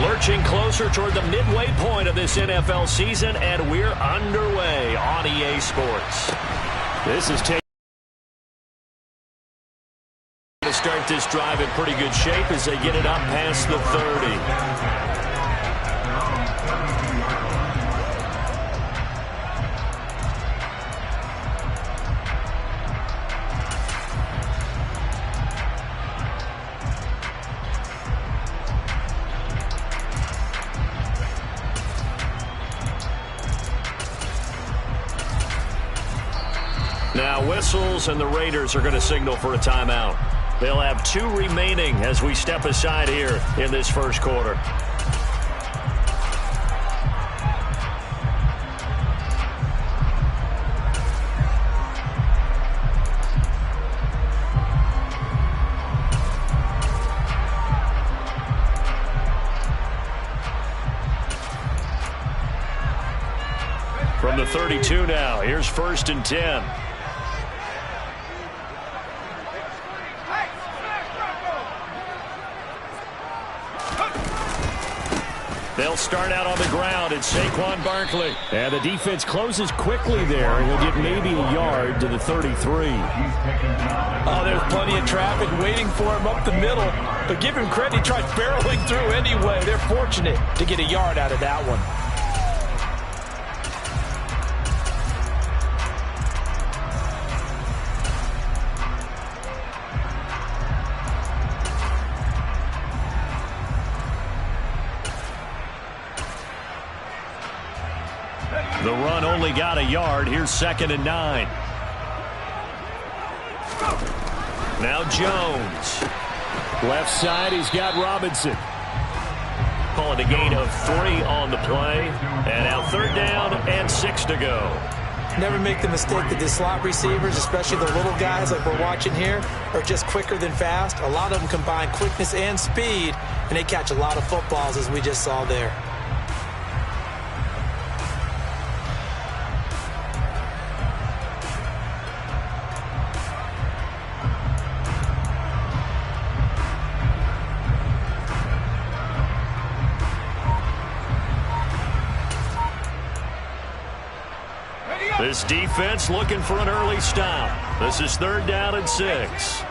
Lurching closer toward the midway point of this NFL season, and we're underway on EA Sports. This is taking to start this drive in pretty good shape as they get it up past the 30. Now whistles, and the Raiders are going to signal for a timeout. They'll have 2 remaining as we step aside here in this first quarter. From the 32 now, here's 1st and 10. They'll start out on the ground. It's Saquon Barkley. And the defense closes quickly there. He'll get maybe a yard to the 33. Oh, there's plenty of traffic waiting for him up the middle. But give him credit, he tried barreling through anyway. They're fortunate to get a yard out of that one. The run only got a yard. Here's 2nd and 9. Now Jones. Left side, he's got Robinson. Calling a gain of 3 on the play. And now 3rd down and 6 to go. Never make the mistake that the slot receivers, especially the little guys like we're watching here, are just quicker than fast. A lot of them combine quickness and speed, and they catch a lot of footballs, as we just saw there. This defense looking for an early stop. This is 3rd down and 6.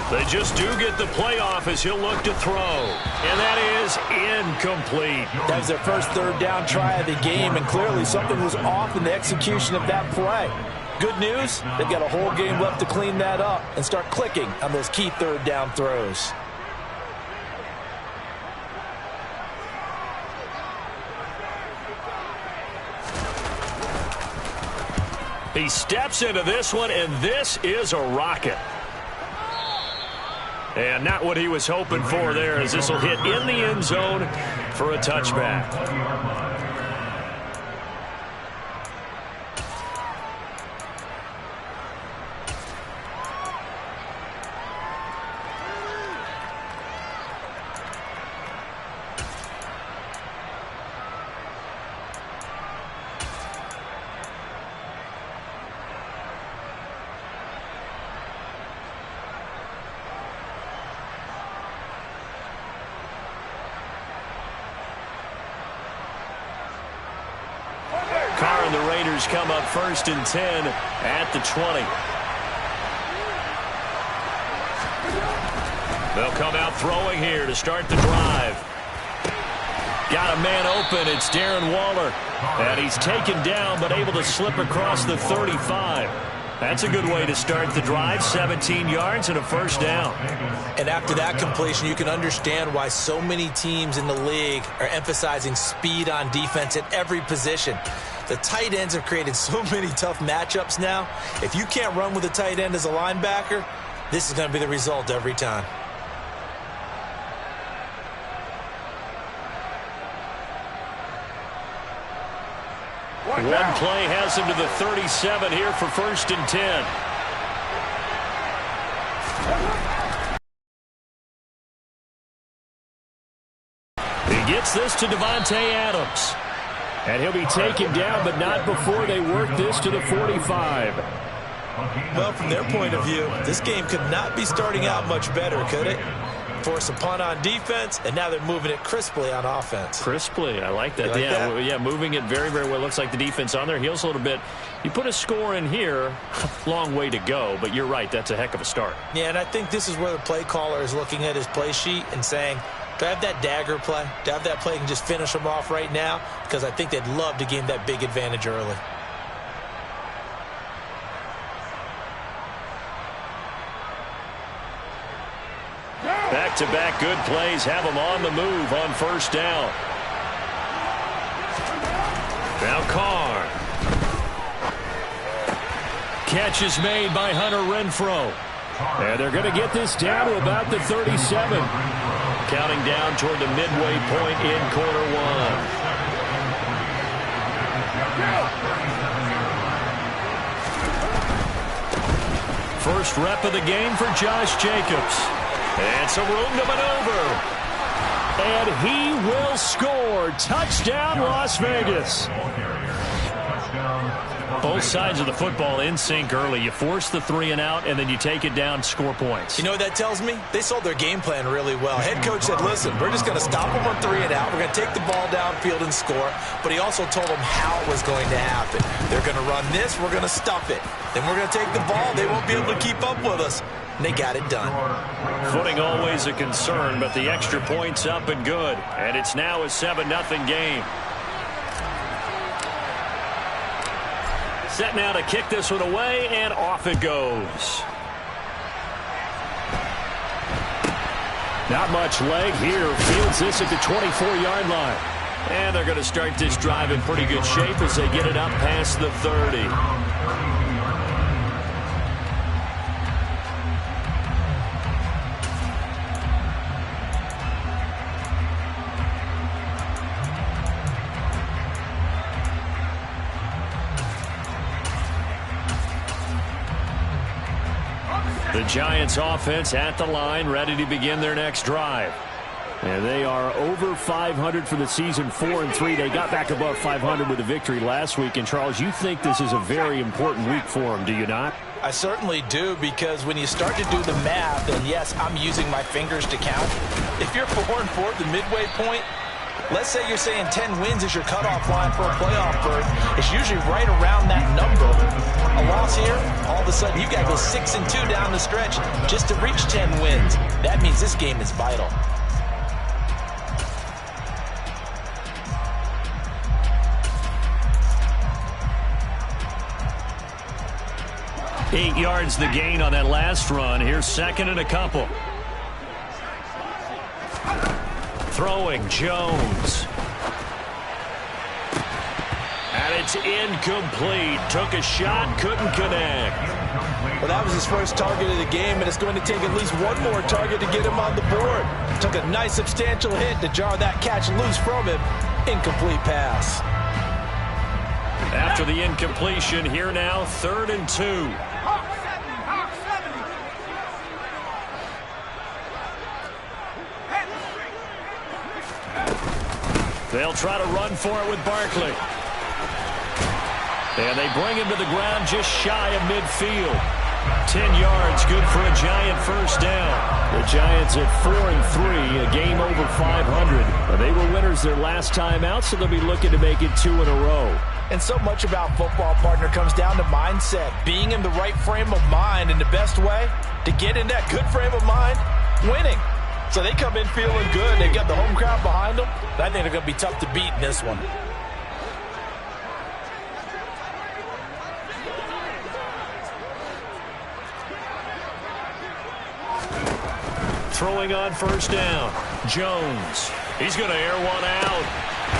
They just do get the playoff as he'll look to throw. And that is incomplete. That was their first 3rd down try of the game, and clearly something was off in the execution of that play. Good news, they've got a whole game left to clean that up and start clicking on those key 3rd down throws. He steps into this one, and this is a rocket. And not what he was hoping for there, as this will hit in the end zone for a touchback. The Raiders come up 1st and 10 at the 20. They'll come out throwing here to start the drive. Got a man open. It's Darren Waller. And he's taken down but able to slip across the 35. That's a good way to start the drive. 17 yards and a 1st down. And after that completion, you can understand why so many teams in the league are emphasizing speed on defense at every position. The tight ends have created so many tough matchups now. If you can't run with a tight end as a linebacker, this is going to be the result every time. One play has him to the 37 here for 1st and 10. He gets this to Davante Adams. And he'll be taken down, but not before they work this to the 45. Well, from their point of view, this game could not be starting out much better, could it? force a punt on defense, and now they're moving it crisply on offense. Crisply, I like that. Yeah, moving it very, very well. Looks like the defense on their heels a little bit. You put a score in here, long way to go, but you're right, that's a heck of a start. Yeah, and I think this is where the play caller is looking at his play sheet and saying, do I have that dagger play? Do I have that play and just finish them off right now? Because I think they'd love to gain that big advantage early. Back-to-back good plays have them on the move on first down. Now Carr. Catch is made by Hunter Renfrow. And they're going to get this down to about the 37. Counting down toward the midway point in quarter one. First rep of the game for Josh Jacobs. And some room to maneuver. And he will score. Touchdown, Las Vegas. Both sides of the football in sync early. You force the 3 and out, and then you take it down, score points. You know what that tells me? They sold their game plan really well. Head coach said, listen, we're just going to stop them on 3 and out. We're going to take the ball downfield and score. But he also told them how it was going to happen. They're going to run this. We're going to stuff it. Then we're going to take the ball. They won't be able to keep up with us. And they got it done. Footing always a concern, but the extra point's up and good. And it's now a 7-0 game. Set now to kick this one away, and off it goes. Not much leg here. Fields this at the 24-yard line. And they're going to start this drive in pretty good shape as they get it up past the 30. The Giants offense at the line, ready to begin their next drive. And they are over 500 for the season, 4-3. They got back above 500 with a victory last week. And, Charles, you think this is a very important week for them, do you not? I certainly do, because when you start to do the math, and yes, I'm using my fingers to count. If you're 4-4 at the midway point, let's say you're saying 10 wins is your cutoff line for a playoff berth. It's usually right around that number. A loss here, all of a sudden you got to go 6-2 down the stretch just to reach 10 wins. That means this game is vital. Eight yards the gain on that last run. Here's second and a couple. Throwing Jones. And it's incomplete. Took a shot, couldn't connect. Well, that was his first target of the game, and it's going to take at least one more target to get him on the board. Took a nice substantial hit to jar that catch loose from him. Incomplete pass. After the incompletion, here now, 3rd and 2. They'll try to run for it with Barkley. And they bring him to the ground just shy of midfield. 10 yards, good for a Giant first down. The Giants at 4-3, a game over 500. They were winners their last time out, so they'll be looking to make it 2 in a row. And so much about football, partner, comes down to mindset. Being in the right frame of mind, and the best way to get in that good frame of mind, winning. So they come in feeling good. They've got the home crowd behind them. I think they're going to be tough to beat in this one. Throwing on first down. Jones. He's going to air one out.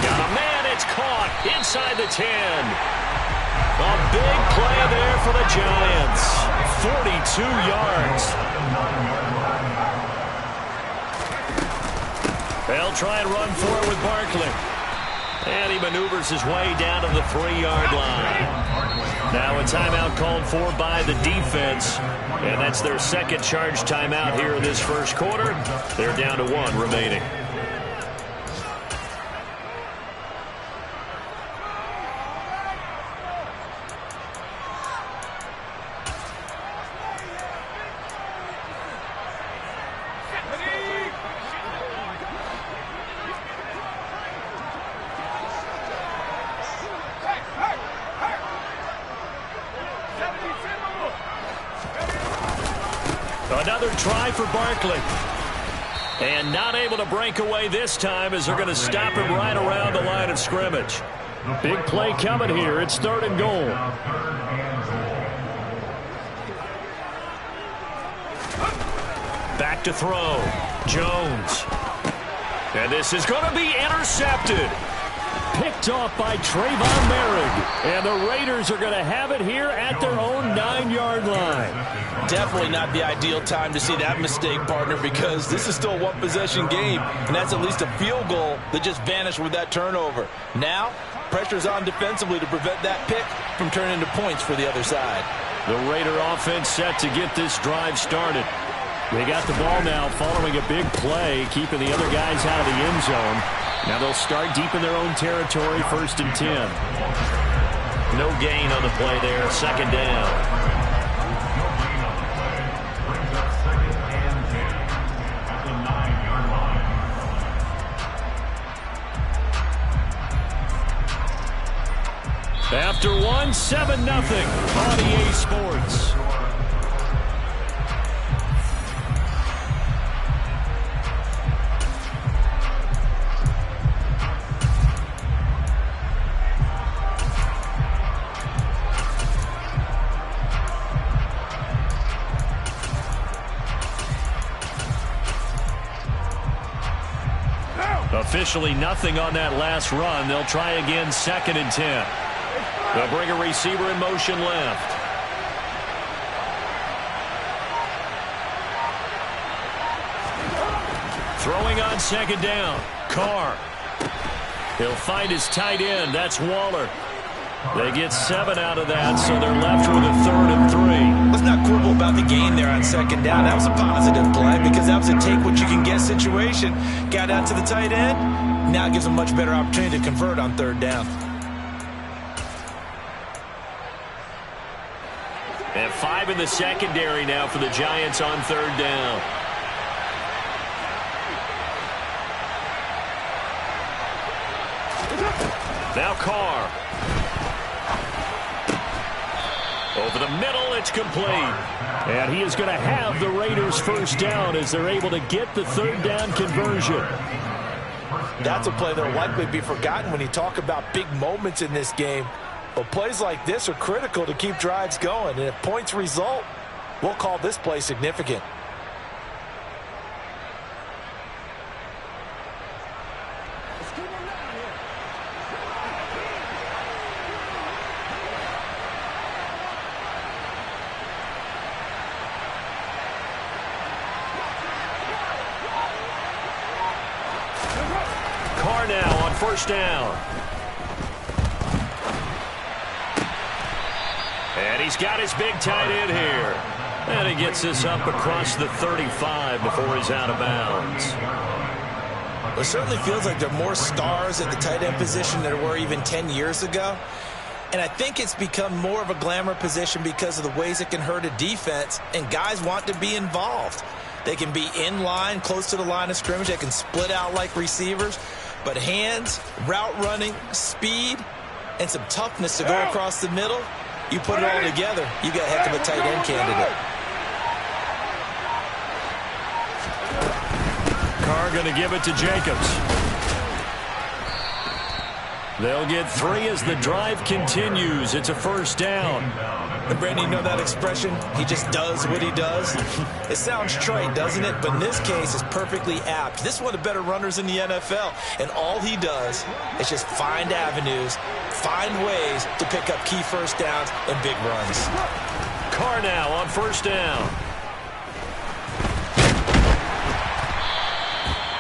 Got a man. It's caught inside the 10. A big play there for the Giants. 42 yards. They'll try and run for it with Barkley. And he maneuvers his way down to the 3-yard line. Now a timeout called for by the defense. And that's their second charge timeout here in this first quarter. They're down to 1 remaining. Another try for Barkley. And not able to break away this time as they're going to stop him right around the line of scrimmage. Big play coming here. It's 3rd and goal. Back to throw. Jones. And this is going to be intercepted. Picked off by Trayvon Merrick. And the Raiders are going to have it here at their own 9-yard line. Definitely not the ideal time to see that mistake, partner, because this is still a one-possession game, and that's at least a field goal that just vanished with that turnover. Now, pressure's on defensively to prevent that pick from turning into points for the other side. The Raider offense set to get this drive started. They got the ball now following a big play, keeping the other guys out of the end zone. Now they'll start deep in their own territory, 1st and 10. No gain on the play there, 2nd down. After 1, 7-0 on EA Sports. Officially nothing on that last run. They'll try again, 2nd and 10. They'll bring a receiver in motion left. Throwing on 2nd down. Carr. He'll find his tight end. That's Waller. They get 7 out of that, so they're left with a 3rd and 3. Let's not quibble about the gain there on 2nd down. That was a positive play because that was a take-what-you-can-get situation. Got out to the tight end. Now it gives them a much better opportunity to convert on 3rd down. And 5 in the secondary now for the Giants on 3rd down. Now Carr. Over the middle, it's complete. And he is going to have the Raiders 1st down as they're able to get the 3rd down conversion. That's a play that will likely be forgotten when you talk about big moments in this game. But plays like this are critical to keep drives going. And if points result, we'll call this play significant. Carr now on 1st down. And he's got his big tight end here. And he gets this up across the 35 before he's out of bounds. It certainly feels like there are more stars at the tight end position than there were even 10 years ago. And I think it's become more of a glamour position because of the ways it can hurt a defense, and guys want to be involved. They can be in line, close to the line of scrimmage. They can split out like receivers. But hands, route running, speed, and some toughness to go across the middle, you put it all together, you got a heck of a tight end candidate. Carr going to give it to Jacobs. They'll get 3 as the drive continues. It's a 1st down. And Brandon, you know that expression? He just does what he does. It sounds trite, doesn't it? But in this case, it's perfectly apt. This is one of the better runners in the NFL. And all he does is just find avenues, find ways to pick up key 1st downs and big runs. Carr now on 1st down.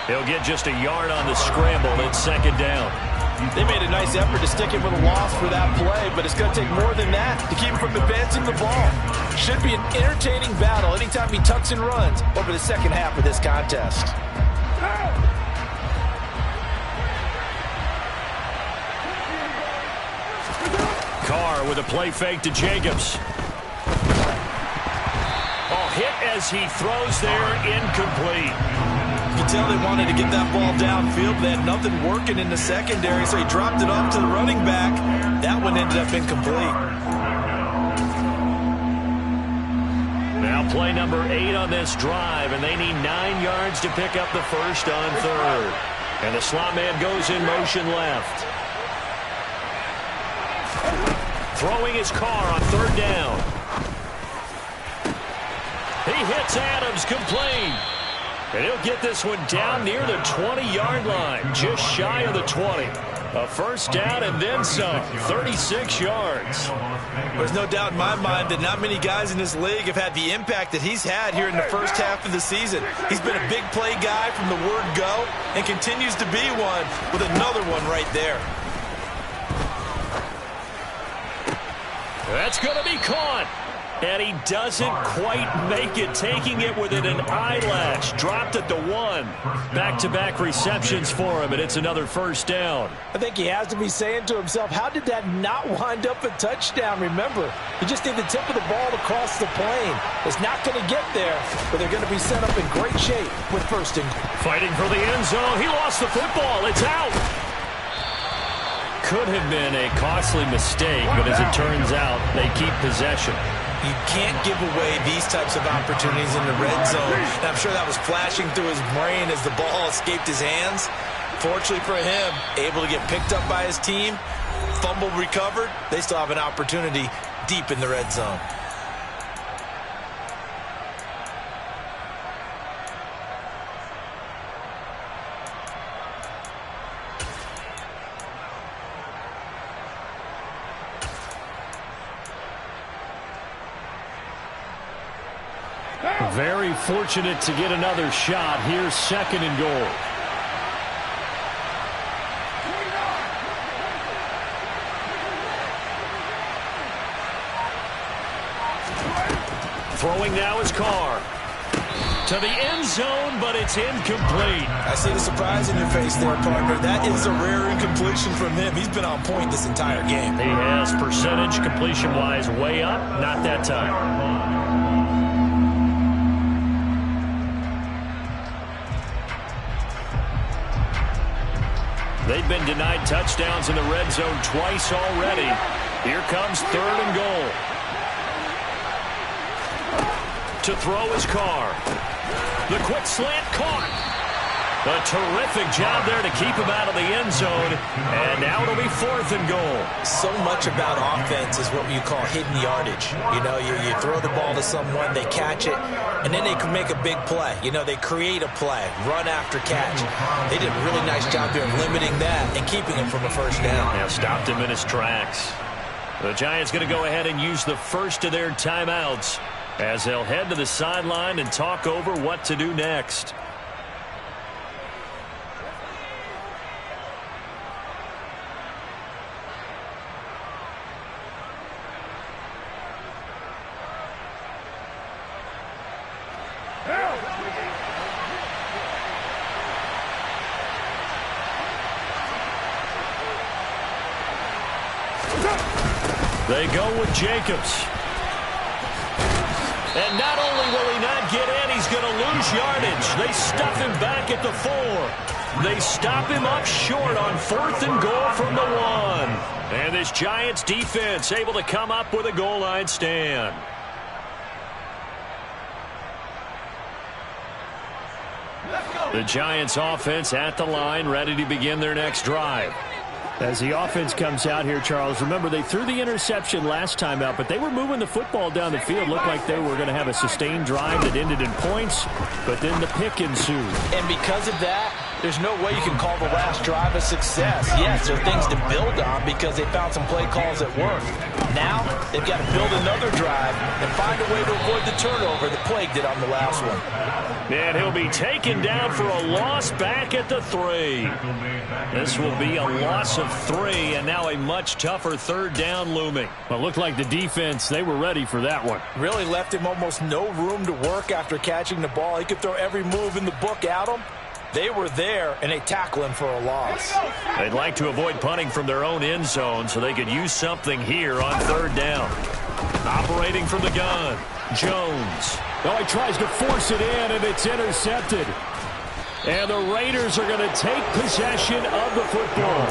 He'll get just a yard on the scramble. It's 2nd down. They made a nice effort to stick him with a loss for that play, but it's going to take more than that to keep him from advancing the ball. Should be an entertaining battle anytime he tucks and runs over the 2nd half of this contest. Carr with a play fake to Jacobs. Oh, hit as he throws there, incomplete. You can tell they wanted to get that ball downfield. They had nothing working in the secondary, so he dropped it off to the running back. That one ended up incomplete. Now Play number 8 on this drive, and they need 9 yards to pick up the first on third. And the slot man goes in motion left. Throwing his car on third down. He hits Adams, complete. And he'll get this one down near the 20-yard line, just shy of the 20. A first down and then some, 36 yards. There's no doubt in my mind that not many guys in this league have had the impact that he's had here in the first half of the season. He's been a big play guy from the word go and continues to be one with another one right there. That's going to be caught. And he doesn't quite make it, taking it within an eyelash. Dropped at the 1. Back-to-back receptions for him, and it's another first down. I think he has to be saying to himself, how did that not wind up a touchdown? Remember, he just did the tip of the ball across the plane. It's not going to get there, but they're going to be set up in great shape with first and goal. Fighting for the end zone. He lost the football. It's out. Could have been a costly mistake, but as it turns out, they keep possession. You can't give away these types of opportunities in the red zone. And I'm sure that was flashing through his brain as the ball escaped his hands. Fortunately for him, able to get picked up by his team, fumble recovered. They still have an opportunity deep in the red zone. Very fortunate to get another shot. Here's second and goal. Throwing now is Carr. To the end zone, but it's incomplete. I see the surprise in your face there, partner. That is a rare incompletion from him. He's been on point this entire game. He has percentage completion-wise way up. Not that time. They've been denied touchdowns in the red zone twice already. Here comes third and goal. To throw his Carr. The quick slant caught. A terrific job there to keep him out of the end zone. And now it'll be fourth and goal. So much about offense is what you call hidden yardage. You know, you throw the ball to someone, they catch it, and then they can make a big play. You know, they create a play, run after catch. They did a really nice job there of limiting that and keeping him from a first down. Yeah, stopped him in his tracks. The Giants going to go ahead and use the first of their timeouts as they'll head to the sideline and talk over what to do next. They go with Jacobs. And not only will he not get in, he's going to lose yardage. They stuff him back at the 4. They stop him up short on fourth and goal from the 1. And this Giants defense able to come up with a goal line stand. The Giants offense at the line, ready to begin their next drive. As the offense comes out here, Charles, remember they threw the interception last time out, but they were moving the football down the field. Looked like they were going to have a sustained drive that ended in points, but then the pick ensued. And because of that, there's no way you can call the last drive a success. Yes, there are things to build on because they found some play calls that work. Now, they've got to build another drive and find a way to avoid the turnover that plagued it on the last one. And he'll be taken down for a loss back at the 3. This will be a loss of 3, and now a much tougher third down looming. Well, it looked like the defense, they were ready for that one. Really left him almost no room to work after catching the ball. He could throw every move in the book at him. They were there, and they tackle him for a loss. They'd like to avoid punting from their own end zone so they could use something here on third down. Operating from the gun, Jones. Oh, he tries to force it in, and it's intercepted. And the Raiders are going to take possession of the football.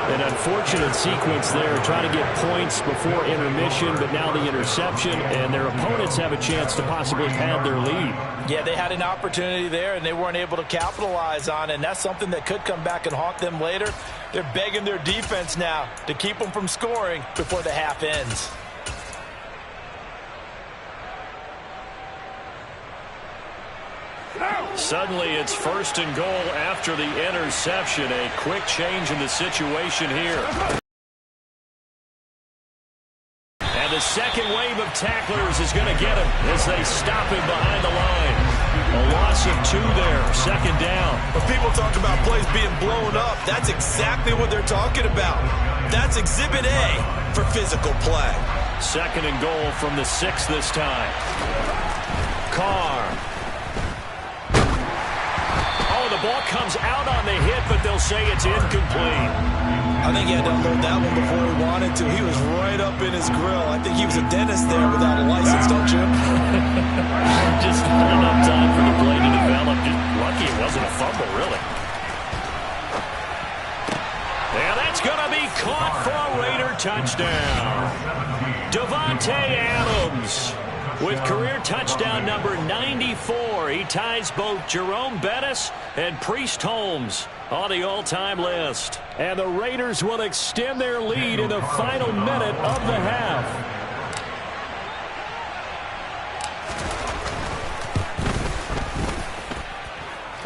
An unfortunate sequence there, trying to get points before intermission, but now the interception, and their opponents have a chance to possibly pad their lead. Yeah, they had an opportunity there, and they weren't able to capitalize on it, and that's something that could come back and haunt them later. They're begging their defense now to keep them from scoring before the half ends. Suddenly, it's 1st and goal after the interception. A quick change in the situation here. And the second wave of tacklers is going to get him as they stop him behind the line. A loss of 2 there, 2nd down. When people talk about plays being blown up, that's exactly what they're talking about. That's Exhibit A for physical play. 2nd and goal from the 6 this time. Carr. The ball comes out on the hit, but they'll say it's incomplete. I think he had to unload that one before he wanted to. He was right up in his grill. I think he was a dentist there without a license, don't you? Just not enough time for the play to develop. Just lucky it wasn't a fumble, really. And that's going to be caught for a Raider touchdown. Davante Adams with career touchdown number 94. He ties both Jerome Bettis and Priest Holmes on the all-time list. And the Raiders will extend their lead in the final minute of the half.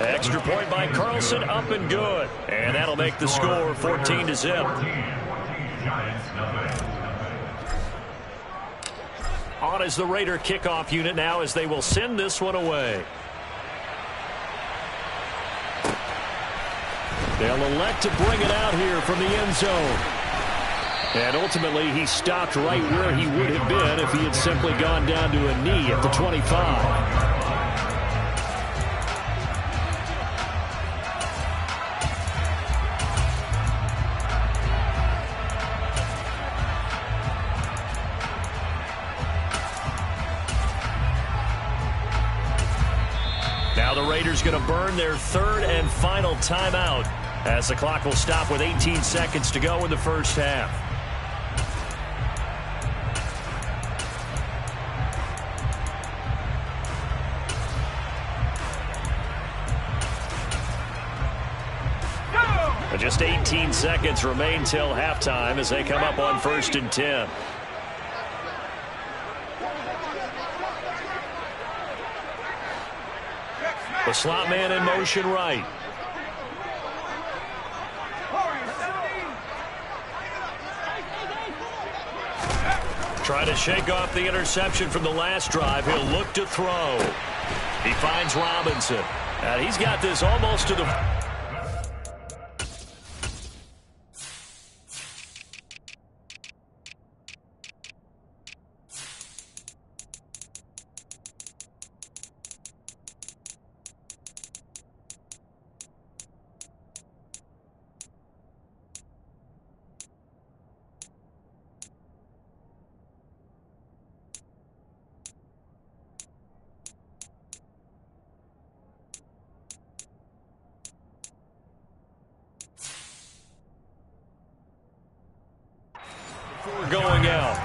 Extra point by Carlson, up and good. And that'll make the score 14-0. On is the Raider kickoff unit now as they will send this one away. They'll elect to bring it out here from the end zone. And ultimately, he stopped right where he would have been if he had simply gone down to a knee at the 25. Now the Raiders going to burn their 3rd and final timeout as the clock will stop with 18 seconds to go in the first half. Just 18 seconds remain till halftime as they come up on 1st and 10. The slot man in motion right. Trying to shake off the interception from the last drive. He'll look to throw. He finds Robinson. And he's got this almost to the... going out.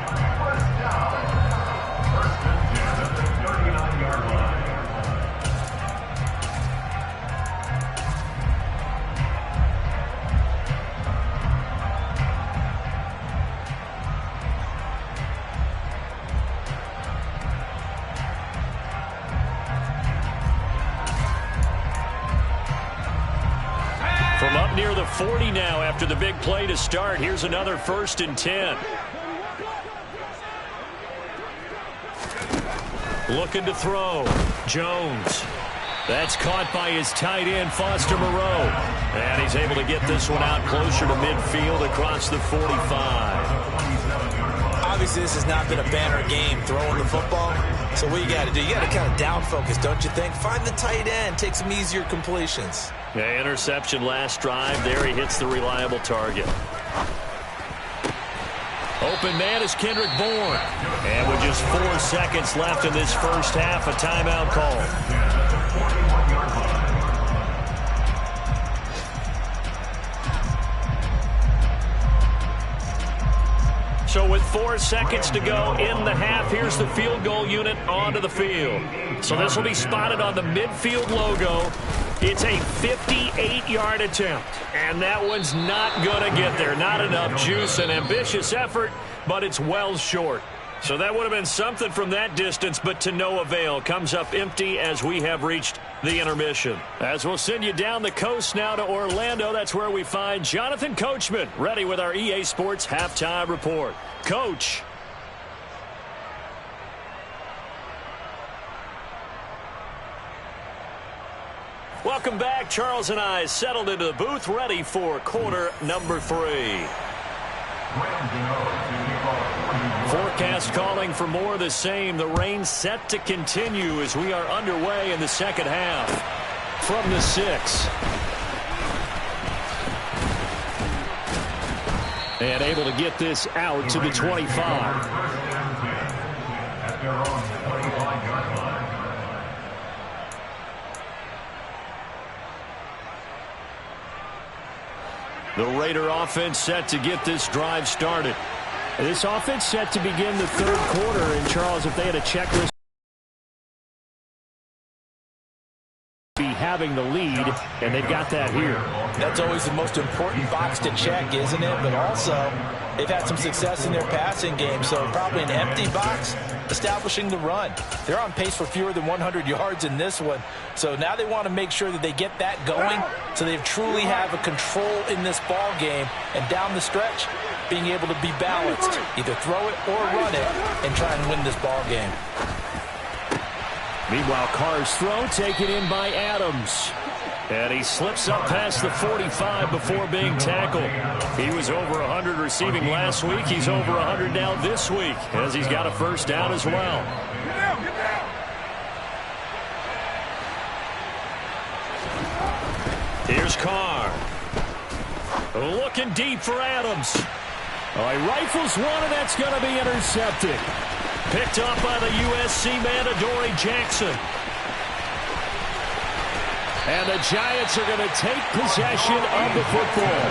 From up near the 40 now after the big play to start. Here's another 1st and 10. Looking to throw. Jones. That's caught by his tight end, Foster Moreau. And he's able to get this one out closer to midfield across the 45. Obviously, this has not been a banner game throwing the football. So what you got to do, you got to kind of down focus, don't you think? Find the tight end, take some easier completions. Yeah, interception last drive. There he hits the reliable target. Open man is Kendrick Bourne. And with just 4 seconds left in this first half, a timeout call. 4 seconds to go in the half. Here's the field goal unit onto the field. So this will be spotted on the midfield logo. It's a 58-yard attempt, and that one's not going to get there. Not enough juice. An ambitious effort, but it's well short. So that would have been something from that distance, but to no avail. Comes up empty as we have reached the intermission. As we'll send you down the coast now to Orlando, that's where we find Jonathan Coachman, ready with our EA Sports Halftime Report. Coach. Welcome back. Charles and I settled into the booth, ready for quarter number 3. Forecast calling for more of the same. The rain set to continue as we are underway in the second half. From the 6. And able to get this out to the 25. The Raider offense set to get this drive started. This offense set to begin the third quarter. And, Charles, if they had a checklist, be having the lead, and they've got that here. That's always the most important box to check, isn't it? But also, they've had some success in their passing game, so probably an empty box, establishing the run. They're on pace for fewer than 100 yards in this one, so now they want to make sure that they get that going so they truly have a control in this ball game, and down the stretch, being able to be balanced, either throw it or run it, and try and win this ball game. Meanwhile, Carr's throw taken in by Adams. And he slips up past the 45 before being tackled. He was over 100 receiving last week. He's over 100 now this week as he's got a first down as well. Here's Carr. Looking deep for Adams. He rifles one, and that's going to be intercepted. Picked up by the USC man, Adoree Jackson. And the Giants are going to take possession of the football.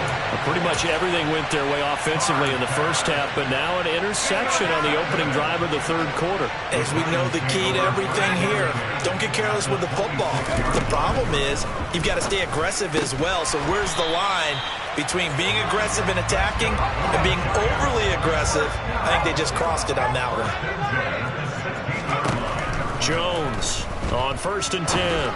Pretty much everything went their way offensively in the first half, but now an interception on the opening drive of the third quarter. As we know, the key to everything here, don't get careless with the football. The problem is you've got to stay aggressive as well. So where's the line between being aggressive and attacking and being overly aggressive? I think they just crossed it on that one. Jones on 1st and 10.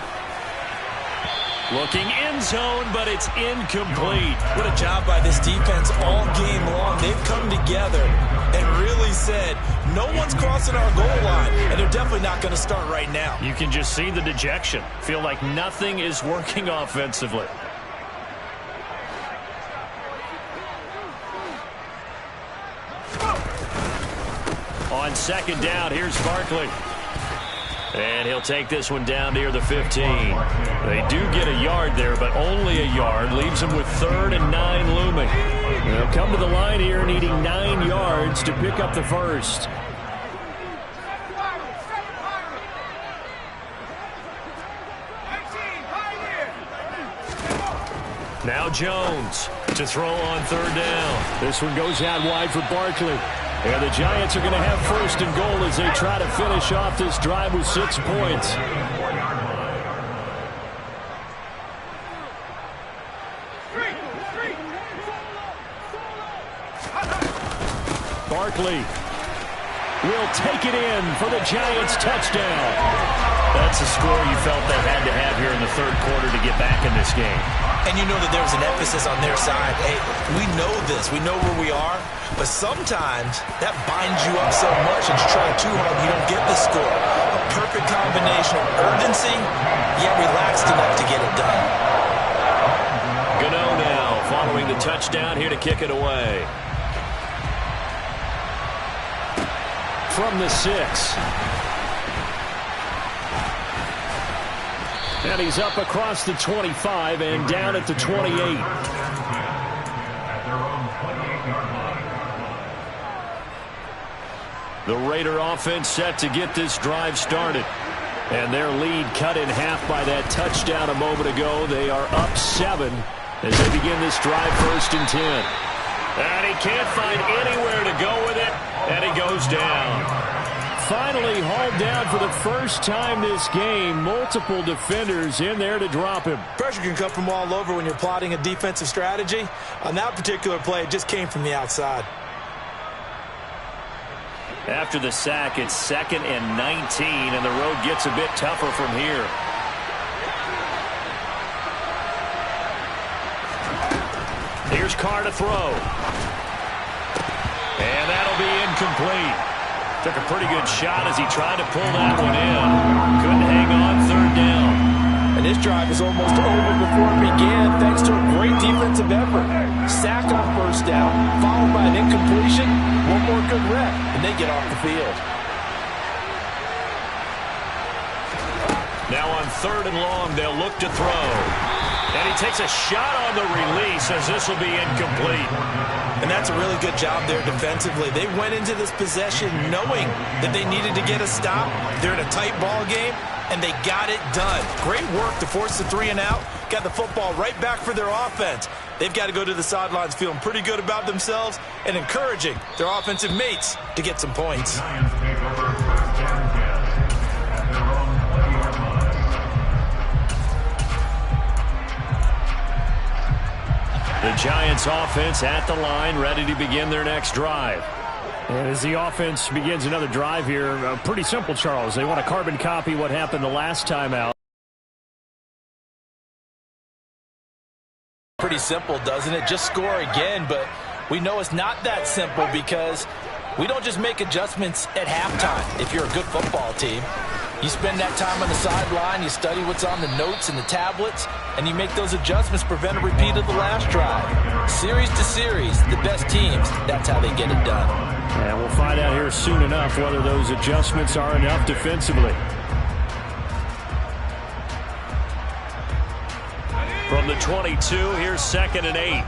Looking end zone, but it's incomplete. What a job by this defense all game long. They've come together and really said, no one's crossing our goal line, and they're definitely not going to start right now. You can just see the dejection. Feel like nothing is working offensively. On 2nd down, here's Barkley. And he'll take this one down near the 15. They do get a yard there, but only a yard. Leaves them with 3rd and 9 looming. They'll come to the line here needing 9 yards to pick up the first. Now Jones to throw on 3rd down. This one goes out wide for Barkley. And the Giants are going to have 1st and goal as they try to finish off this drive with 6 points. Barkley will take it in for the Giants touchdown. That's a score you felt they had to have here in the third quarter to get back in this game. And you know that there was an emphasis on their side. Hey, we know this. We know where we are. But sometimes that binds you up so much and you try too hard, you don't get the score. A perfect combination of urgency, yet relaxed enough to get it done. Gano now following the touchdown here to kick it away. From the 6. And he's up across the 25 and down at the 28. The Raider offense set to get this drive started. And their lead cut in half by that touchdown a moment ago. They are up 7 as they begin this drive 1st and 10. And he can't find anywhere to go with it, and he goes down. Finally hauled down for the first time this game. Multiple defenders in there to drop him. Pressure can come from all over when you're plotting a defensive strategy. On that particular play, it just came from the outside. After the sack, it's 2nd and 19, and the road gets a bit tougher from here. Here's Carr to throw. And that'll be incomplete. Took a pretty good shot as he tried to pull that one in. Couldn't hang on 3rd down. And this drive is almost over before it began thanks to a great defensive effort. Sack on 1st down, followed by an incompletion. One more good rep, and they get off the field. Now on 3rd and long, they'll look to throw. And he takes a shot on the release as this will be incomplete. And that's a really good job there defensively. They went into this possession knowing that they needed to get a stop. They're in a tight ball game, and they got it done. Great work to force the 3 and out. Got the football right back for their offense. They've got to go to the sidelines feeling pretty good about themselves and encouraging their offensive mates to get some points. The Giants offense at the line, ready to begin their next drive. And as the offense begins another drive here, pretty simple, Charles. They want to carbon copy what happened the last time out. Pretty simple, doesn't it? Just score again, but we know it's not that simple because we don't just make adjustments at halftime if you're a good football team. You spend that time on the sideline, you study what's on the notes and the tablets, and you make those adjustments to prevent a repeat of the last drive. Series to series, the best teams, that's how they get it done. And we'll find out here soon enough whether those adjustments are enough defensively. From the 22, here's 2nd and 8.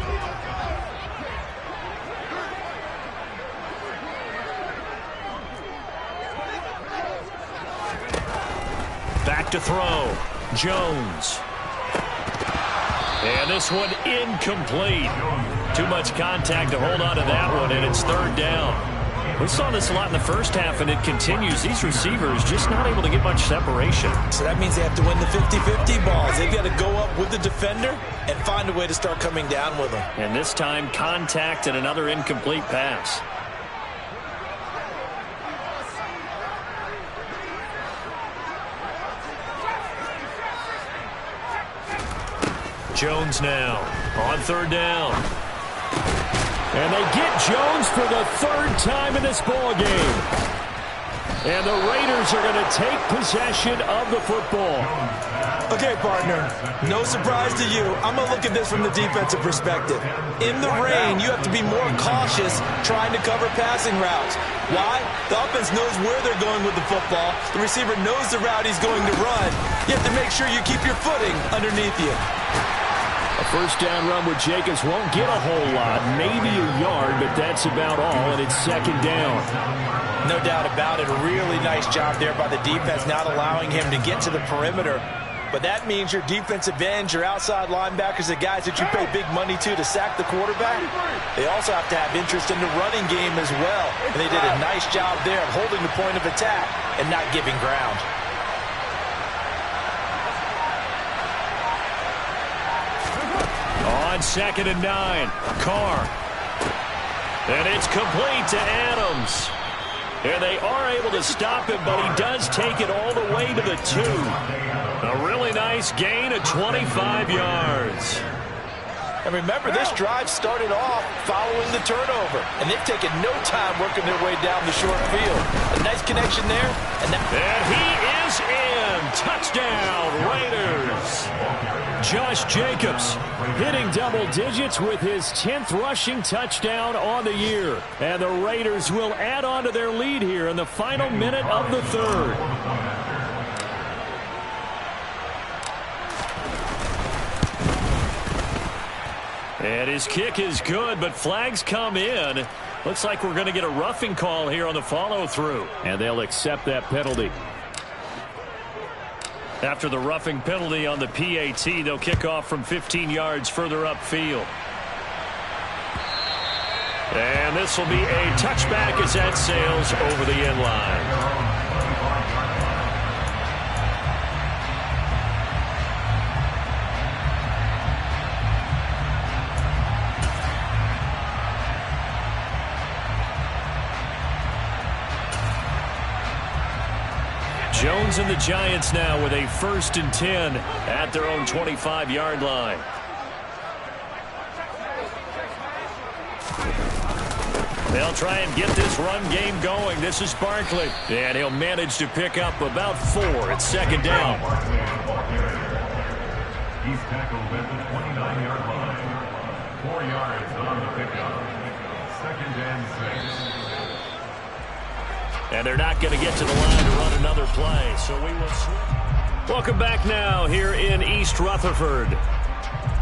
Back to throw. Jones. And this one incomplete. Too much contact to hold on to that one, and it's 3rd down. We saw this a lot in the first half, and it continues. These receivers just not able to get much separation. So that means they have to win the 50-50 balls. They've got to go up with the defender and find a way to start coming down with them. And this time, contact and another incomplete pass. Jones now on 3rd down. And they get Jones for the 3rd time in this ball game. And the Raiders are going to take possession of the football. Okay, partner, no surprise to you. I'm going to look at this from the defensive perspective. In the rain, you have to be more cautious trying to cover passing routes. Why? The offense knows where they're going with the football. The receiver knows the route he's going to run. You have to make sure you keep your footing underneath you. A 1st down run with Jacobs won't get a whole lot, maybe a yard, but that's about all, and it's 2nd down. No doubt about it. A really nice job there by the defense, not allowing him to get to the perimeter. But that means your defensive ends, your outside linebackers, the guys that you pay big money to sack the quarterback, they also have to have interest in the running game as well. And they did a nice job there of holding the point of attack and not giving ground. On 2nd and 9, Carr. And it's complete to Adams. And they are able to stop him, but he does take it all the way to the 2. A really nice gain of 25 yards. And remember, this drive started off following the turnover, and they've taken no time working their way down the short field. A nice connection there. And he is in. Touchdown, Raiders. Josh Jacobs hitting double digits with his 10th rushing touchdown on the year. And the Raiders will add on to their lead here in the final minute of the 3rd. And his kick is good, but flags come in. Looks like we're going to get a roughing call here on the follow-through. And they'll accept that penalty. After the roughing penalty on the PAT, they'll kick off from 15 yards further upfield. And this will be a touchback as that sails over the end line. Jones and the Giants now with a 1st and 10 at their own 25-yard line. They'll try and get this run game going. This is Barkley. And he'll manage to pick up about 4 at 2nd down. He's tackled at the 29-yard line. 4 yards on the pickup. 2nd and 6. And they're not going to get to the line to run another play, so we will switch. Welcome back now here in East Rutherford.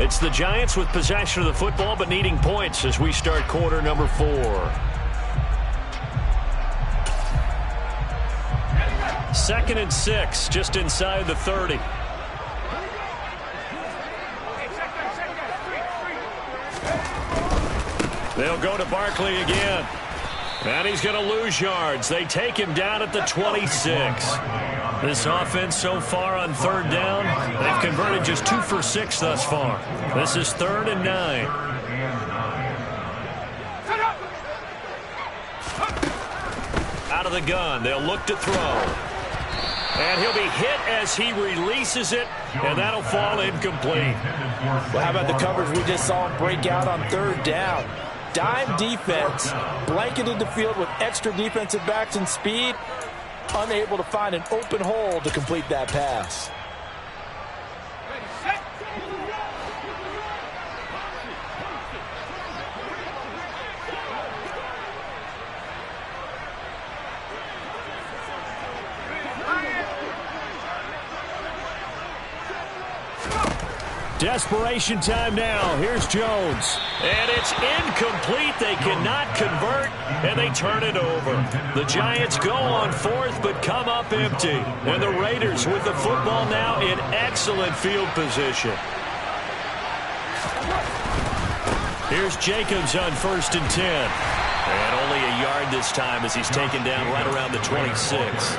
It's the Giants with possession of the football but needing points as we start quarter number 4. Second and 6, just inside the 30. They'll go to Barkley again. And he's going to lose yards. They take him down at the 26. This offense so far on 3rd down, they've converted just 2 for 6 thus far. This is 3rd and 9. Out of the gun, they'll look to throw. And he'll be hit as he releases it, and that'll fall incomplete. Well, how about the coverage we just saw him break out on 3rd down? Dime defense, blanketed the field with extra defensive backs and speed, unable to find an open hole to complete that pass. Desperation time now. Here's Jones. And it's incomplete. They cannot convert, and they turn it over. The Giants go on 4th, but come up empty. And the Raiders with the football now in excellent field position. Here's Jacobs on 1st and 10. And only a yard this time as he's taken down right around the 26.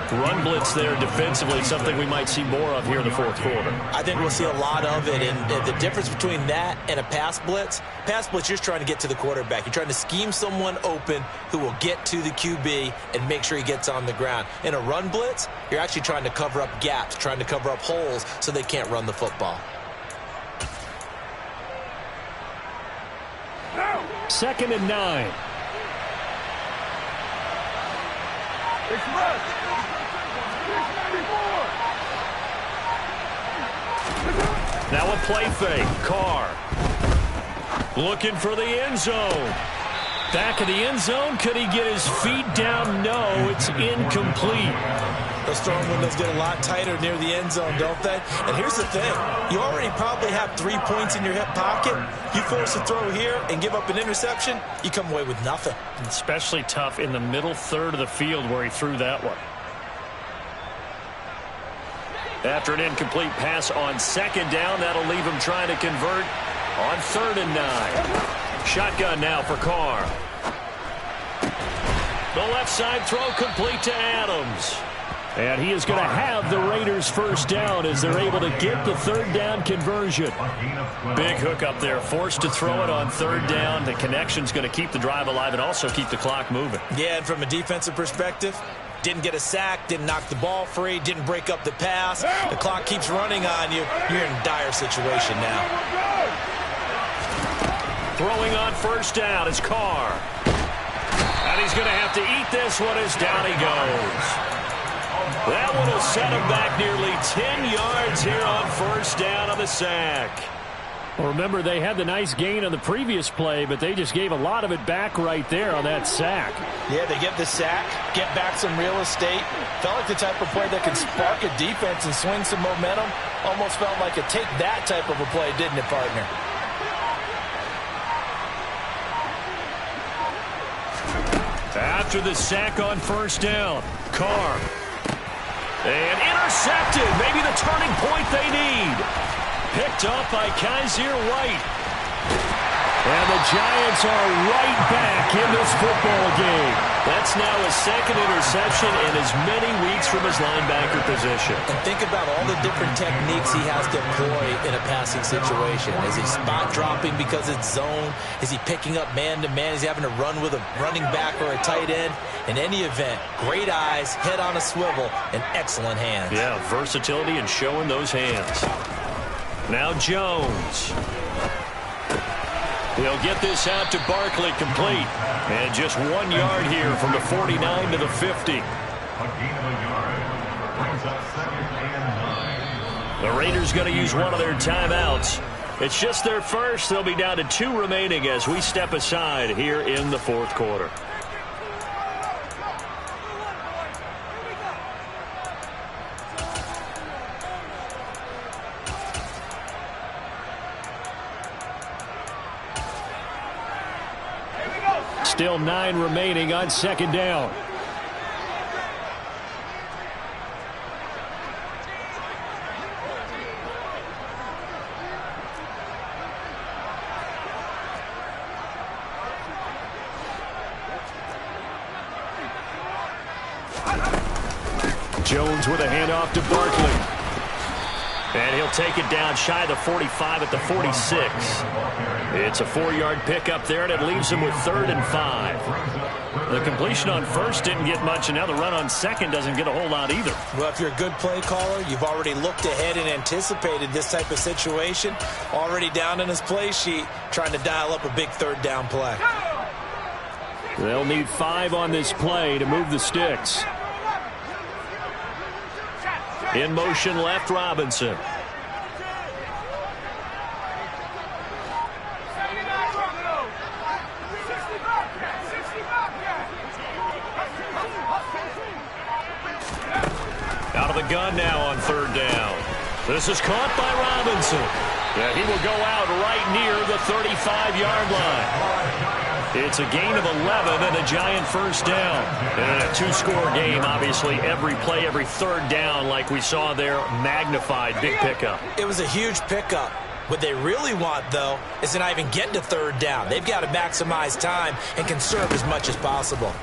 Run blitz there defensively, something we might see more of here in the 4th quarter. I think we'll see a lot of it, and the difference between that and a pass blitz, you're just trying to get to the quarterback. You're trying to scheme someone open who will get to the QB and make sure he gets on the ground. In a run blitz, you're actually trying to cover up gaps, trying to cover up holes so they can't run the football. 2nd and 9. Now a play fake. Carr looking for the end zone. Back of the end zone. Could he get his feet down? No, it's incomplete. Those throwing windows get a lot tighter near the end zone, don't they? And here's the thing. You already probably have 3 points in your hip pocket. You force a throw here and give up an interception, you come away with nothing. Especially tough in the middle 3rd of the field where he threw that one. After an incomplete pass on 2nd down, that'll leave him trying to convert on 3rd and 9. Shotgun now for Carr. The left side throw complete to Adams. And he is going to have the Raiders' 1st down as they're able to get the 3rd down conversion. Big hook up there, forced to throw it on 3rd down. The connection's going to keep the drive alive and also keep the clock moving. Yeah, and from a defensive perspective, didn't get a sack, didn't knock the ball free, didn't break up the pass. The clock keeps running on you. You're in a dire situation now. Throwing on 1st down is Carr. And he's going to have to eat this one as down he goes. That one will set him back nearly 10 yards here on 1st down on the sack. Well, remember, they had the nice gain on the previous play, but they just gave a lot of it back right there on that sack. Yeah, they get the sack, get back some real estate. Felt like the type of play that could spark a defense and swing some momentum. Almost felt like a take that type of a play, didn't it, partner? After the sack on 1st down, Carr. And intercepted. Maybe the turning point they need. Picked up by Kaiser White. And the Giants are right back in this football game. That's now his second interception in as many weeks from his linebacker position. And think about all the different techniques he has to employ in a passing situation. Is he spot dropping because it's zone? Is he picking up man-to-man? Is he having to run with a running back or a tight end? In any event, great eyes, head on a swivel, and excellent hands. Yeah, versatility and showing those hands. Now Jones. He'll get this out to Barkley, complete. And just 1 yard here from the 49 to the 50. A gain of a yard. Brings up 2nd and 9. The Raiders going to use one of their timeouts. It's just their first. They'll be down to 2 remaining as we step aside here in the fourth quarter. Still 9 remaining on 2nd down. Jones with a handoff to Barkley. And he'll take it down shy of the 45 at the 46. It's a 4-yard pickup there, and it leaves him with 3rd and 5. The completion on first didn't get much, and now the run on second doesn't get a whole lot either. Well, if you're a good play caller, you've already looked ahead and anticipated this type of situation. Already down in his play sheet, trying to dial up a big 3rd down play. They'll need 5 on this play to move the sticks. In motion left, Robinson. Out of the gun now on 3rd down. This is caught by Robinson. Yeah, he will go out right near the 35-yard line. It's a gain of 11 and a Giant first down. And a 2-score game, obviously. Every play, every 3rd down, like we saw there, magnified. Big pickup. It was a huge pickup. What they really want, though, is to not even get to 3rd down. They've got to maximize time and conserve as much as possible.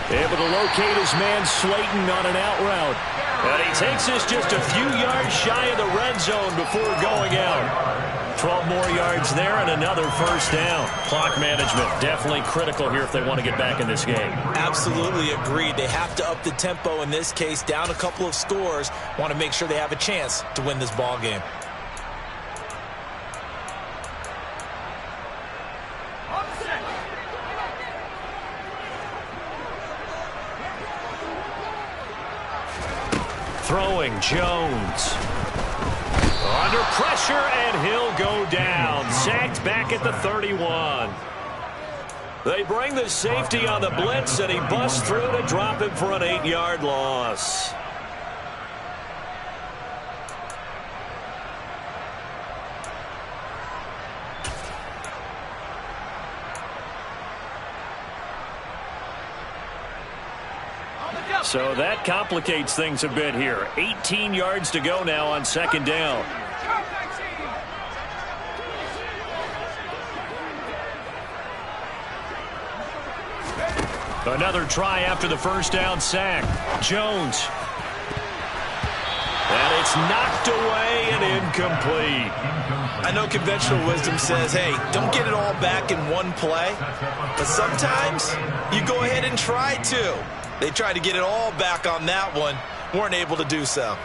Able to locate his man Slayton on an out route. And he takes this just a few yards shy of the red zone before going out. 12 more yards there and another first down. Clock management definitely critical here if they want to get back in this game. Absolutely agreed. They have to up the tempo in this case, down a couple of scores. Want to make sure they have a chance to win this ball game. Throwing Jones. Under pressure, and he'll go down. Sacked back at the 31. They bring the safety on the blitz, and he busts through to drop him for an 8-yard loss. So that complicates things a bit here. 18 yards to go now on 2nd down. Another try after the first down sack. Jones. And it's knocked away and incomplete. I know conventional wisdom says, hey, don't get it all back in one play. But sometimes you go ahead and try to. They tried to get it all back on that one. Weren't able to do so.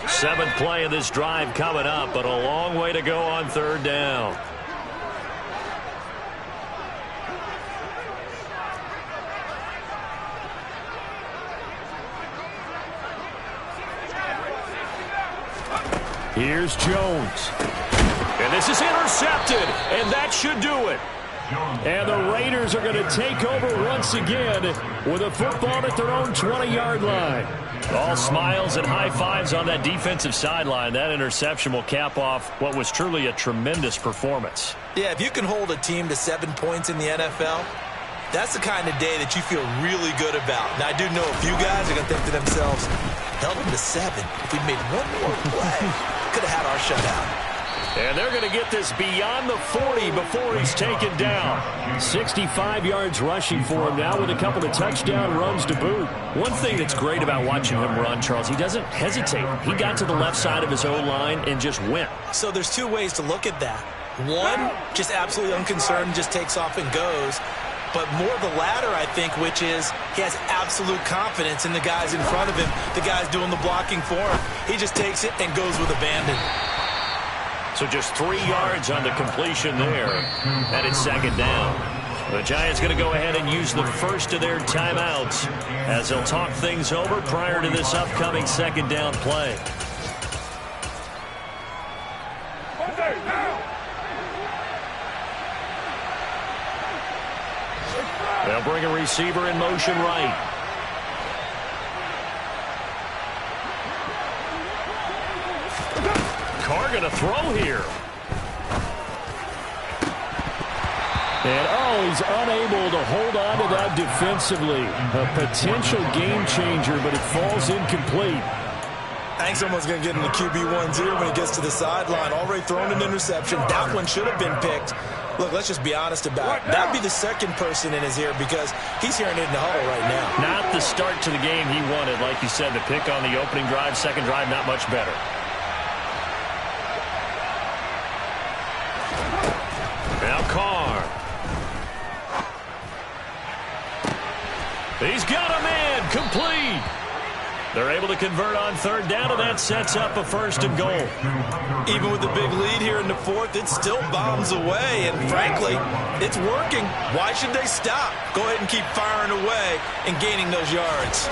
Seventh play of this drive coming up, but a long way to go on 3rd down. Here's Jones. And this is intercepted, and that should do it. And the Raiders are going to take over once again with a football at their own 20-yard line. All smiles and high fives on that defensive sideline. That interception will cap off what was truly a tremendous performance. Yeah, if you can hold a team to 7 points in the NFL, that's the kind of day that you feel really good about. Now, I do know a few guys are going to think to themselves, held them to 7. If we made one more play, could have had our shutout. And they're going to get this beyond the 40 before he's taken down. 65 yards rushing for him now with a couple of touchdown runs to boot. One thing that's great about watching him run, Charles, he doesn't hesitate. He got to the left side of his own line and just went. So there's two ways to look at that. One, just absolutely unconcerned, just takes off and goes. But more the latter, I think, which is he has absolute confidence in the guys in front of him, the guys doing the blocking for him. He just takes it and goes with abandon. So just 3 yards on the completion there, and it's second down. The Giants going to go ahead and use the first of their timeouts as they'll talk things over prior to this upcoming second down play. They'll bring a receiver in motion right. Carr going to throw here. And, he's unable to hold on to that defensively. A potential game changer, but it falls incomplete. I think someone's going to get into QB1's ear when he gets to the sideline. Already thrown an interception. That one should have been picked. Look, let's just be honest about it. That'd be the second person in his ear because he's hearing it in the huddle right now. Not the start to the game he wanted. Like you said, the pick on the opening drive, second drive, not much better. Now Carr. He's got a man complete. They're able to convert on third down, and that sets up a first and goal. Even with the big lead here in the fourth, it still bombs away, and frankly, it's working. Why should they stop? Go ahead and keep firing away and gaining those yards.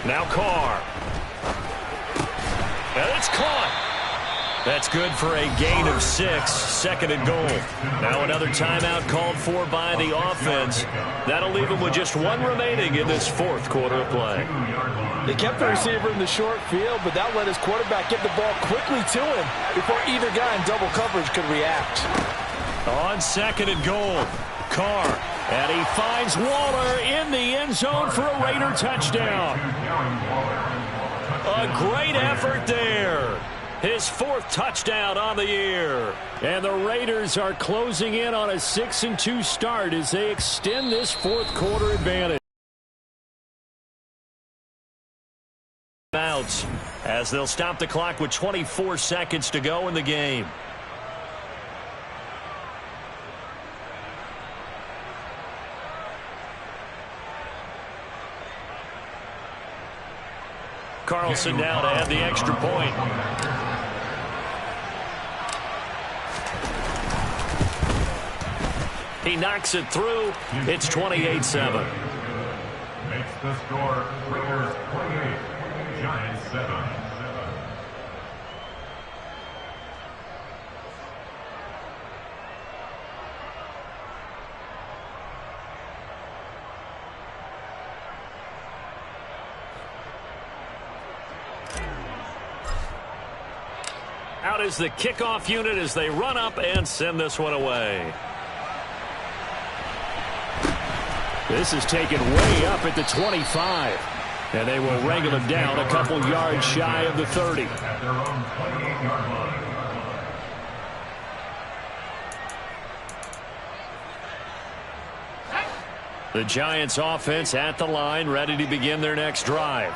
Now Carr. And it's caught. That's good for a gain of 6, second and goal. Now another timeout called for by the offense. That'll leave them with just one remaining in this fourth quarter of play. They kept the receiver in the short field, but that let his quarterback get the ball quickly to him before either guy in double coverage could react. On second and goal, Carr. And he finds Waller in the end zone for a Raider touchdown. A great effort there. His fourth touchdown on the year. And the Raiders are closing in on a 6-2 start as they extend this fourth quarter advantage. Outs as they'll stop the clock with 24 seconds to go in the game. Carlson now to add the extra point. He knocks it through. It's 28-7. Makes the score Raiders 28, Giants 7. Out is the kickoff unit as they run up and send this one away. This is taken way up at the 25. And they will wrangle him down a couple yards shy of the 30. At their own 28-yard line. The Giants offense at the line, ready to begin their next drive.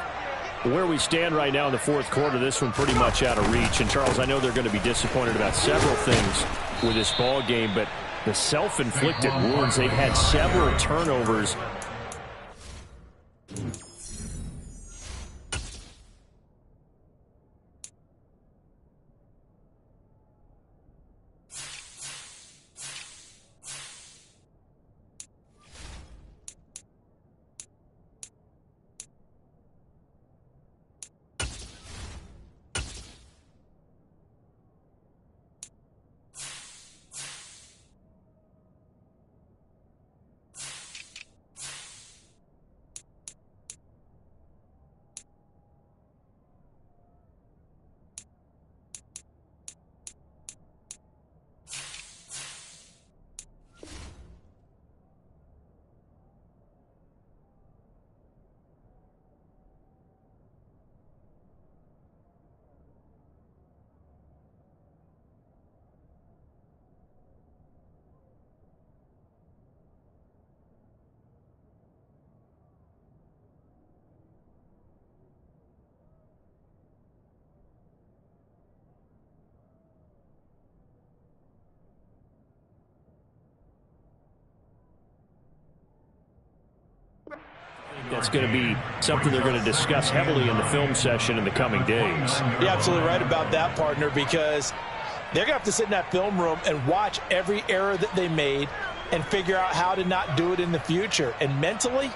Where we stand right now in the fourth quarter, this one pretty much out of reach. And, Charles, I know they're going to be disappointed about several things with this ball game, but the self-inflicted wounds, they've had several turnovers. that's going to be something they're going to discuss heavily in the film session in the coming days. You're absolutely right about that, partner, because they're going to have to sit in that film room and watch every error that they made and figure out how to not do it in the future. And mentally,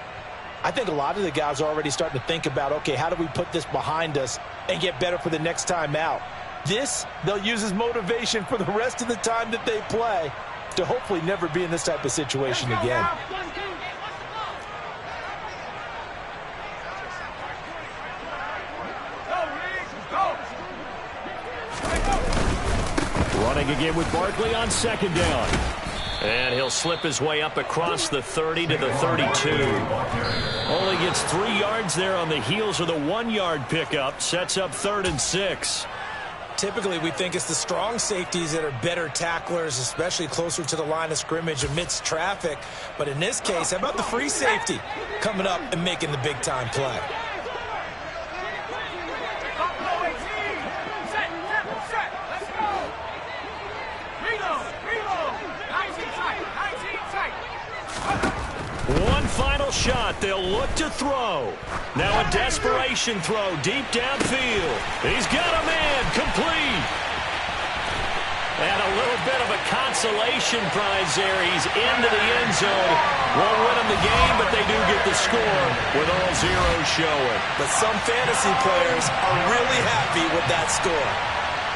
I think a lot of the guys are already starting to think about, okay, how do we put this behind us and get better for the next time out? This, they'll use as motivation for the rest of the time that they play to hopefully never be in this type of situation again. Running again with Barkley on second down. And he'll slip his way up across the 30 to the 32. Only gets 3 yards there on the heels of the 1-yard pickup. Sets up 3rd and 6. Typically, we think it's the strong safeties that are better tacklers, especially closer to the line of scrimmage amidst traffic. But in this case, how about the free safety coming up and making the big-time play? One final shot. They'll look to throw. Now a desperation throw deep downfield. He's got a man complete. And a little bit of a consolation prize there. He's into the end zone. Won't win them the game, but they do get the score with all zeros showing. But some fantasy players are really happy with that score.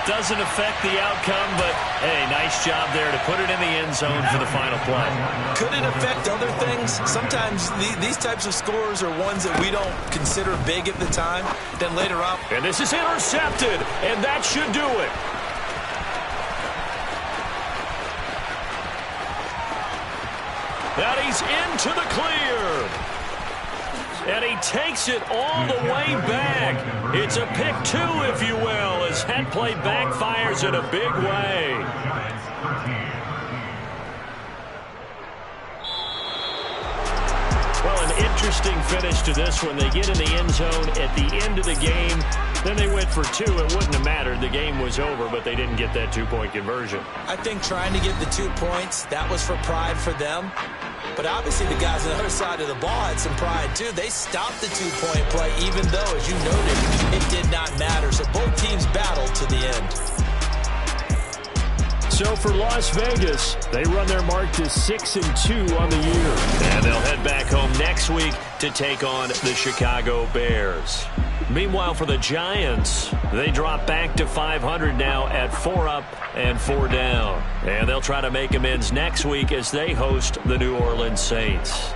Doesn't affect the outcome, but, hey, nice job there to put it in the end zone for the final play. Could it affect other things? Sometimes these types of scores are ones that we don't consider big at the time. Then later on. And this is intercepted, and that should do it. And he's into the clear. And he takes it all the way back. It's a pick 2, if you will, as that play backfires in a big way. Well, an interesting finish to this one. They get in the end zone at the end of the game. Then they went for 2. It wouldn't have mattered. The game was over, but they didn't get that 2-point conversion. I think trying to get the 2 points, that was for pride for them. But obviously the guys on the other side of the ball had some pride too. They stopped the 2-point play, even though, as you noted, it did not matter. So both teams battled to the end. So for Las Vegas, they run their mark to 6-2 on the year. And they'll head back home next week to take on the Chicago Bears. Meanwhile, for the Giants, they drop back to 500 now at 4 up and 4 down. And they'll try to make amends next week as they host the New Orleans Saints.